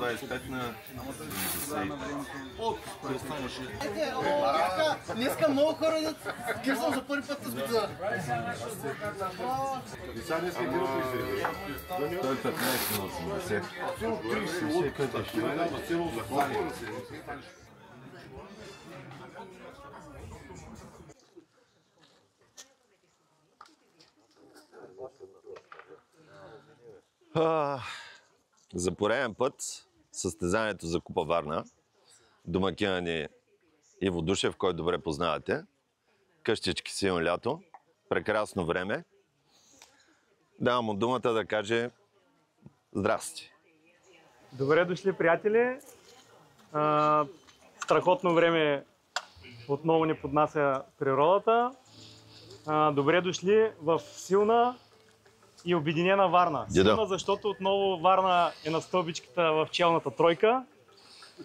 25 на 70. Днеска много хора идат. Кирсам за първи път с година. Той е 15 на 80. За пореден път състезанието за Купа Варна. Домакина ни Иво Душев, който добре познавате. Къщички силно лято. Прекрасно време. Давам му думата да каже здрасти. Добре дошли, приятели. Страхотно време отново ни поднася природата. Добре дошли в силна и обединена Варна. Силна, защото отново Варна е на стълбичката в челната тройка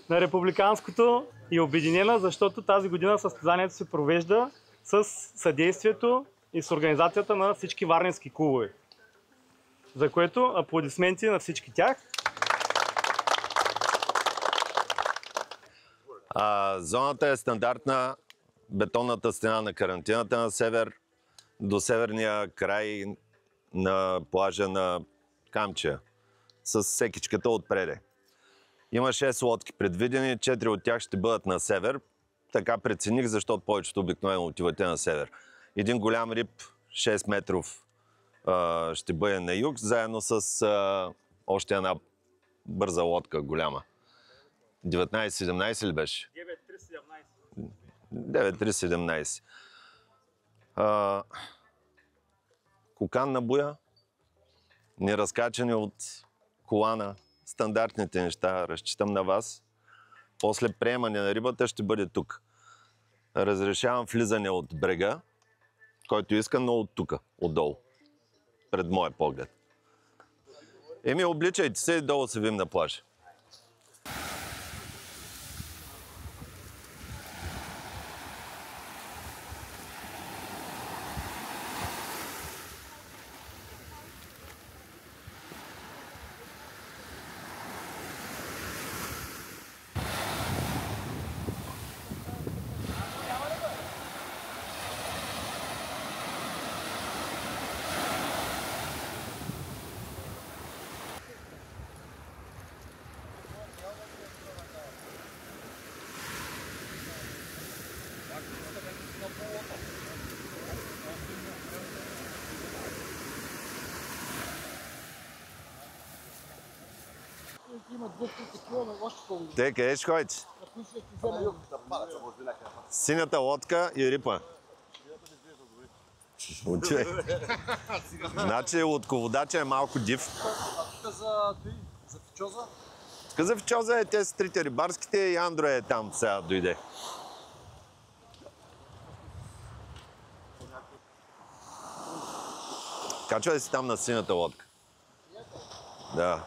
на републиканското, и обединена, защото тази година състезанието се провежда с съдействието и с организацията на всички варненски клубове. За което аплодисменти на всички тях. Зоната е стандартна, бетонната стена на карантината на север, до северния край на плажа на Камчия, с секичката отпреде. Има 6 лодки предвидени, 4 от тях ще бъдат на север. Така прецених, защото повечето обикновено отивате на север. Един голям риб, 6 метров, ще бъде на юг, заедно с още една бърза лодка, голяма. 19-17 ли беше? 9-3-17. Кокан на буя, неразкачани от колана, стандартните неща, разчитам на вас. После приемане на рибата ще бъде тук. Разрешавам влизане от брега, който иска, но от тук, отдолу, пред моя поглед. Обличайте се и долу се видим на плажа. Те къде ще ходите? Синята лодка и рипа. Отивай. Значи лодководача е малко див. Тук за фичоза? Тук за фичоза е те с трите рибарските и Андро е там сега дойде. Качвай си там на синята лодка. Да.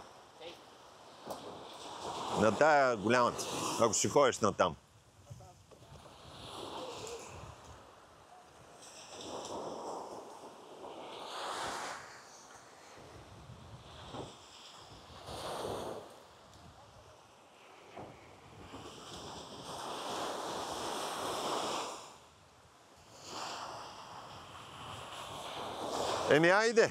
На тая голямата, ако ще ходиш на там. Айде!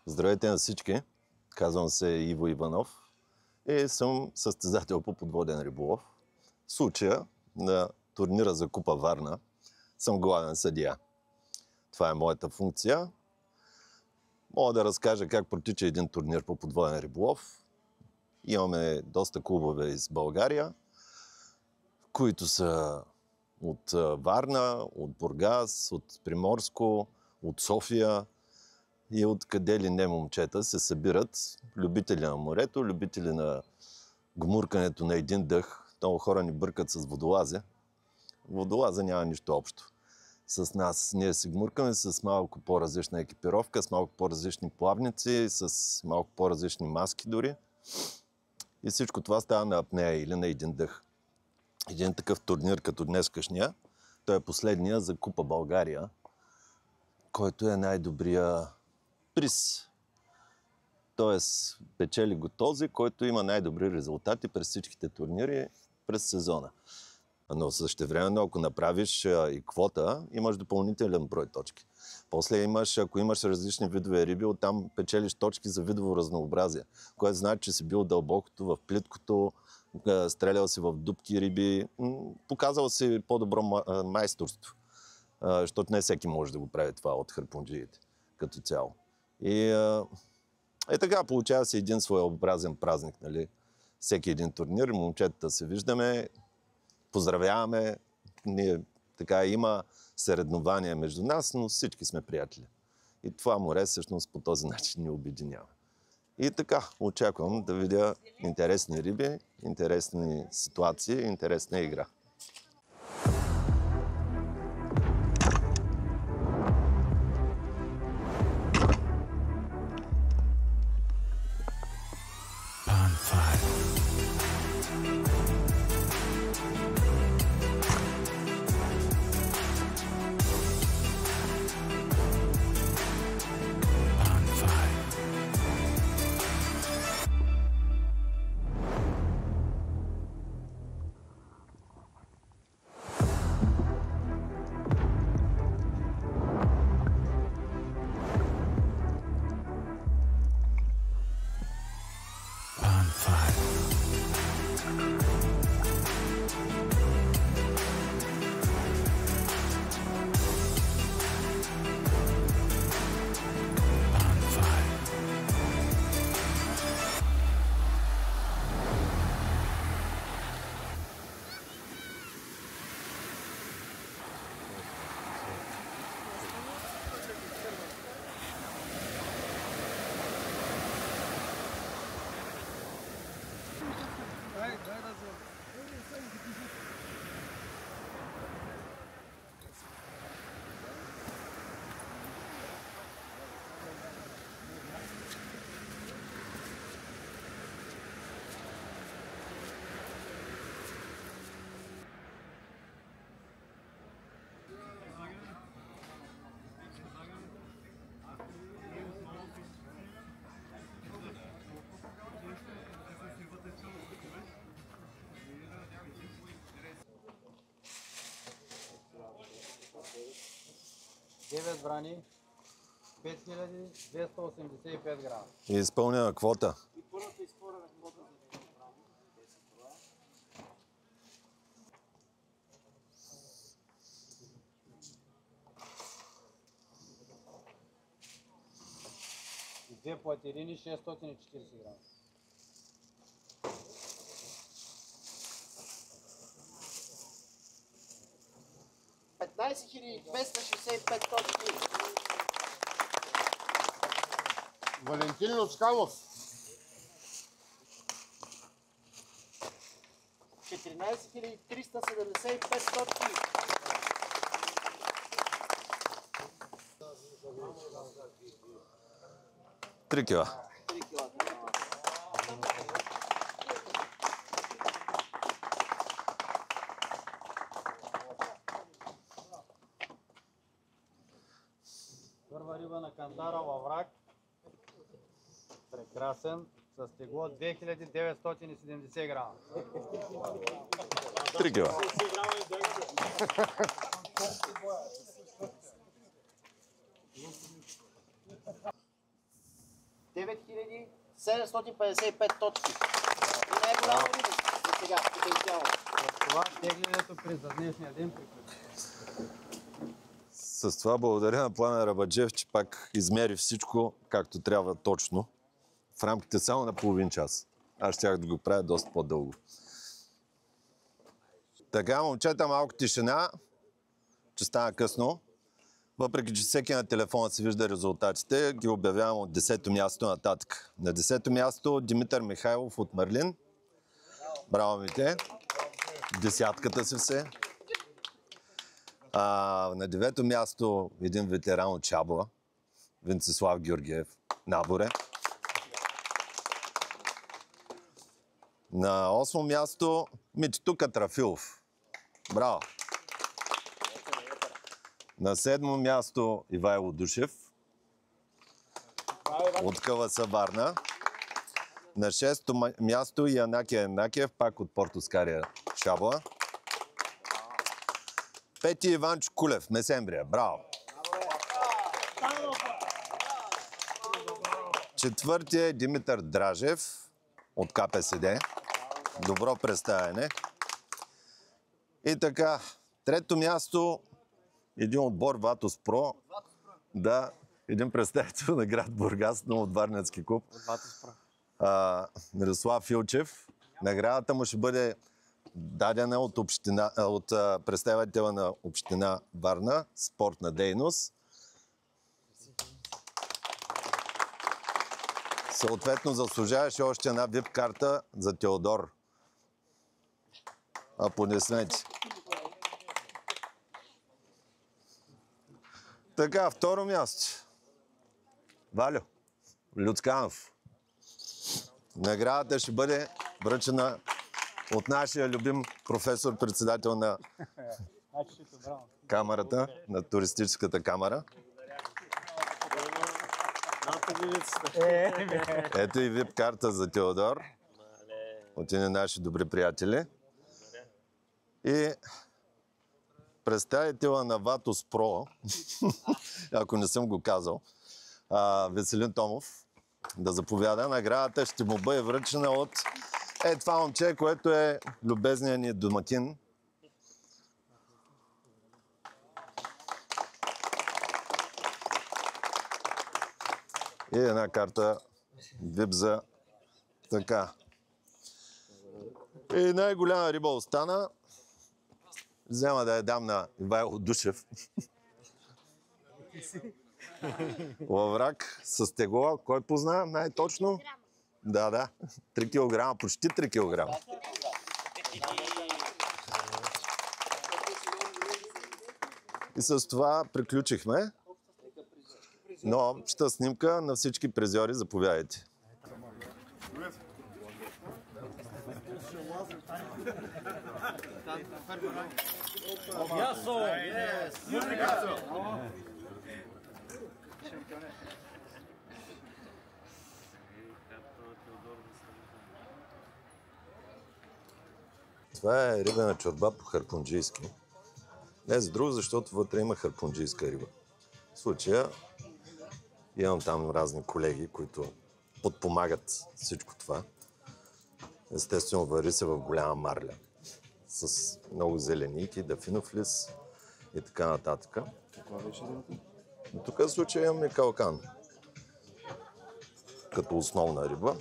Здравейте на всички! Казвам се Иво Иванов и съм състезател по подводен риболов. В случая на турнира за Купа Варна съм главен съдия. Това е моята функция. Мога да разкажа как протича един турнир по подводен риболов. Имаме доста клубове из България, които са от Варна, от Бургас, от Приморско, от София. И откъде ли не момчета се събират любители на морето, любители на гмуркането на един дъх. Много хора ни бъркат с водолазя. Водолаза няма нищо общо с нас. Ние се гмуркаме с малко по-различна екипировка, с малко по-различни плавници, с малко по-различни маски дори. И всичко това става на апнея или на един дъх. Един такъв турнир като днескашния, той е последния за Купа България, който е най-добрия приз. Тоест, печели го този, който има най-добри резултати през всичките турнири през сезона. Но същевременно, ако направиш и квота, имаш допълнителен брой точки. После имаш, ако имаш различни видове риби, оттам печелиш точки за видово разнообразие, което значи, че си бил дълбокото, в плиткото, стрелял си в дупки риби, показал си по-добро майсторство. Защото не всеки може да го прави това от харпунджиите като цяло. И така, получава се един своеобразен празник, нали? Всеки един турнир, момчетата се виждаме, поздравяваме. Ние, така, има съревнования между нас, но всички сме приятели. И това море всъщност по този начин ни обединява. И така, очаквам да видя интересни риби, интересни ситуации, интересна игра. Девет брани, 5285 грама. И изпълнена квота. И първата изпълнена квота за 9 брани, 10 броя. И две платерини, 640 грама. $15,265 точки. Валентин Лоскалов. 14,375 точки. Три кила. 3 кг. Първа риба на кантара във враг. Прекрасен. С тегло 2970 грама. 3 кила. $9755 точки. И най-голяма риба за сега, потенциално. Това теглянето през днешния ден приключи. С това благодаря на Пламен Рабаджиев, че пак измери всичко както трябва точно. В рамките само на половин час. Аз щях да го правя доста по-дълго. Така, момчета, малко тишина, че стана късно. Въпреки, че всеки на телефона си вижда резултатите, ги обявявам от 10-то място нататък. На 10-то място Димитър Михайлов от Марлин. Браво, мите. Десятката си все. На 9-то място един ветеран от Чабла, Венцислав Георгиев, Наборе. На 8-о място Митчето Катрафилов. Браво! На 7-о място Ивайло Душев от Кълъса Варна. На 6-то място Янаки Янакиев, пак от Портоскария Шабла. 5-ти Иванчо Кулев, Месембрия. Браво! 4-ти е Димитър Дражев от КПСД. Добро представяне. И така, 3-то място един отбор Ватос Про. Да, един представител на град Бургас, но от Варненски клуб. Мирослав Филчев. Наградата му ще бъде дадена от представителя на община Варна, спортна дейност. Съответно заслужаваше още една VIP карта за Теодор. Аплодисменти. Така, второ място. Валю Люцканов. Наградата ще бъде връчена от нашия любим професор-председател на камерата, на туристическата камера. Ето и VIP карта за Теодор. От едни наши добри приятели. И представителя на Ватос Про, ако не съм го казал, Веселин Томов, да заповяда. Наградата ще му бъде връчена от това момче, което е любезният ни домакин. И една карта VIP за така. И най-голяма риба остана. Взема да я дам на Ивайло Душев. Лаврак с тегло. Кой позна най-точно? Да. 3 кг, почти 3 кг. И с това приключихме. Но обща снимка на всички призьори, заповядайте. Това е рибена чорба по харпунджийски. Не за друго, защото вътре има харпунджийска риба. В случая имам там разни колеги, които подпомагат всичко това. Естествено, вари се в голяма марля. С много зеленики, дафинов лист и така нататък. Тук в случая имаме калкан. Като основна риба.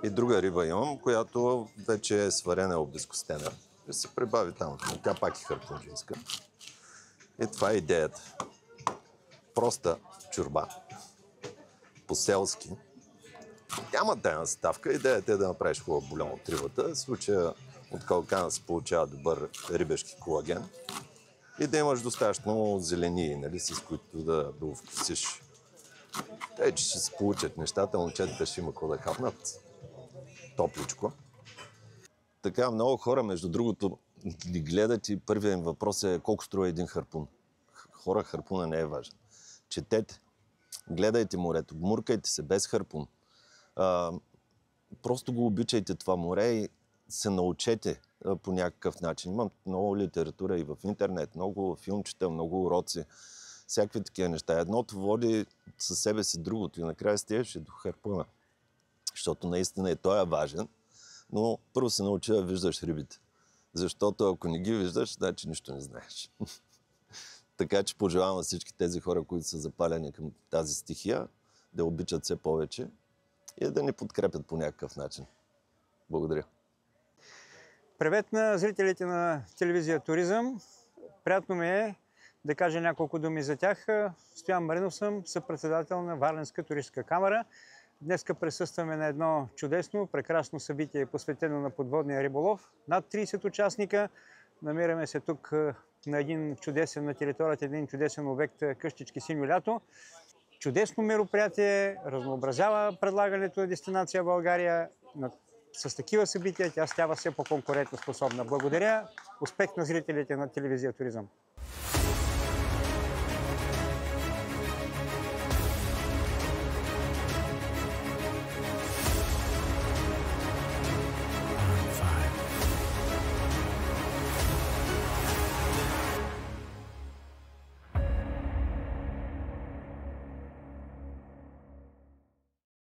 И друга риба имам, която вече е сварена и обезкостена. И се прибави там. Тя пак е харпунджийска. И това е идеята. Проста чорба. По-селски. Няма тайна съставка. Идеята е да направиш хубав бульон от рибата. В случая от калкана се получава добър рибешки колаген. И да имаш достатъчно зелени, нали, с които да вкусиш. Тъй, че ще се получат нещата, момчетата ще има какво да хапнат. Топличко. Така, много хора, между другото, ги гледат и първият им въпрос е колко струва един харпун. Хора, харпуна не е важен. Четете, гледайте морето, гмуркайте се без харпун. Просто го обичайте това море и се научете по някакъв начин. Имам много литература и в интернет, много филмчета, много уроци, всякакви такива неща. Едното води със себе си другото и накрая стигаше до харпуна. Защото наистина и той е важен, но първо се научи да виждаш рибите. Защото ако не ги виждаш, значи нищо не знаеш. Така че пожелавам на всички тези хора, които са запалени към тази стихия, да обичат все повече и да ни подкрепят по някакъв начин. Благодаря. Привет на зрителите на телевизия Туризъм. Приятно ми е да кажа няколко думи за тях. Стоян Маринов съм, съпредседател на Варненска туристическа камера. Днеска присъстваме на едно чудесно, прекрасно събитие, посветено на подводния риболов. Над 30 участника. Намираме се тук на на територията един чудесен обект Къщички Синьо лято. Чудесно мероприятие, разнообразява предлагането на дестинация в България. С такива събития тя става все по-конкурентоспособна. Благодаря. Успех на зрителите на телевизия Туризъм.